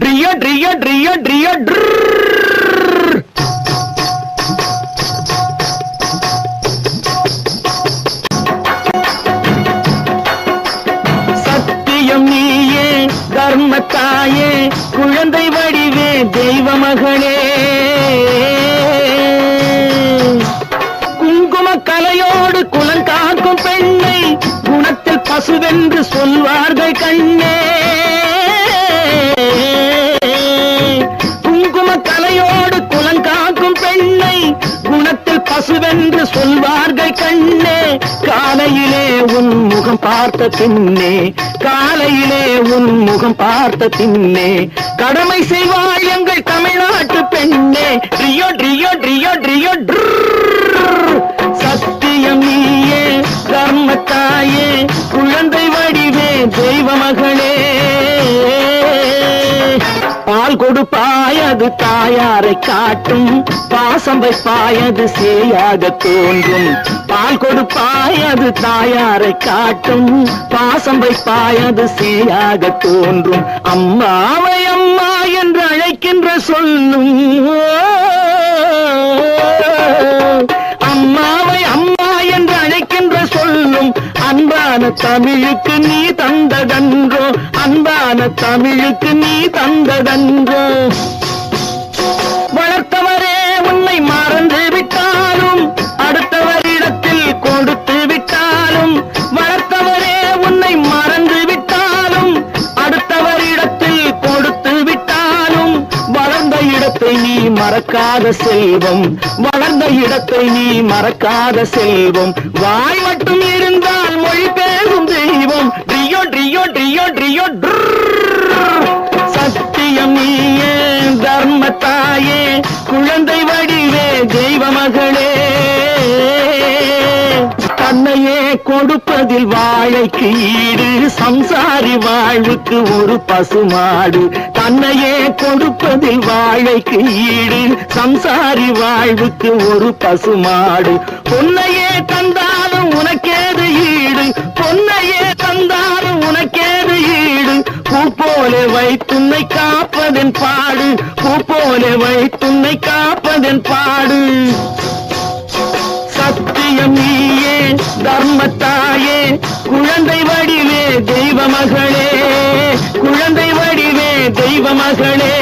ட்ரியோ ட்ரியோ ட்ரியோ ட்ரியோ சத்தியம் நீயே தர்மத்தாயே குழந்தை வடிவே தெய்வ மகளே குங்கும கலையோடு குலங்காக்கும் பெண்ணை குணத்தில் பசுவென்று சொல்வார்கள் கண்ணே குங்கும கலையோடு குலங்காக்கும் பெண்ணை குணத்தில் பசுவென்று சொல்வார்கள் கண்ணே காலையிலே உன் முகம் பார்த்த பின்னே காலையிலே உன் முகம் பார்த்த பின்னே கடமை செய்வாள் எங்கள் தமிழ்நாட்டு பெண்ணே ட்ரியோ ட்ரியோ ட்ரியோ ட்ரியோ சத்தியம் நீயே தர்மத்தாயே குழந்தை வடிவே தெய்வ மகளே பால் கொடுப்பாய் அது தாயாரை காட்டும் பாசம் வைப்பாய் அது சேயாக தோன்றும் பால் கொடுப்பாய் அது தாயாரை காட்டும் பாசம் வைப்பாய் அது சேயாக தோன்றும் அம்மாவை அம்மா என்று அழைக்கின்ற சொல்லும் அம்மாவை அம்மா என்று அழைக்கின்ற சொல்லும் அன்பான தமிழுக்கு நீ தந்ததன்றோ அன்பான தமிழுக்கு நீ தந்ததன்றோ வளர்த்தவரே உன்னை மறந்து விட்டாலும் அடுத்தவரிடத்தில் கொடுத்து விட்டாலும் வளர்த்தவரே உன்னை மறந்து விட்டாலும் அடுத்தவரிடத்தில் கொடுத்து விட்டாலும் வளர்ந்த இடத்தை நீ மறக்காத செல்வம் வளர்ந்த இடத்தை நீ மறக்காத செல்வம் வாய் மட்டும் இருந்தால் மொழி பேசும் தெய்வம் ட்ரியோ ட்ரியோ ட்ரியோ ட்ரியோ சத்தியம் நீயே தர்மத்தாயே குழந்தை வடிவே தெய்வ மகளே தன்னையே கொடுப்பதில் வாழைக்கு ஈடு சம்சாரி வாழ்வுக்கு ஒரு பசுமாடு தன்னையே கொடுப்பதில் வாழைக்கு ஈடு சம்சாரி வாழ்வுக்கு ஒரு பசுமாடு பொன்னையே தந்தாலும் உனக்கேது ஈடு பொன்னையே தந்தாலும் உனக்கேது ஈடு பூ போல வைத்துன்னை காப்பதன் பாடு பூ போல வைத்துன்னை காப்பதன் பாடு சத்தியம் நீயே தர்மத்தாயே குழந்தை வடிவே தெய்வ மகளே குழந்தை வடிவே தெய்வ மகளே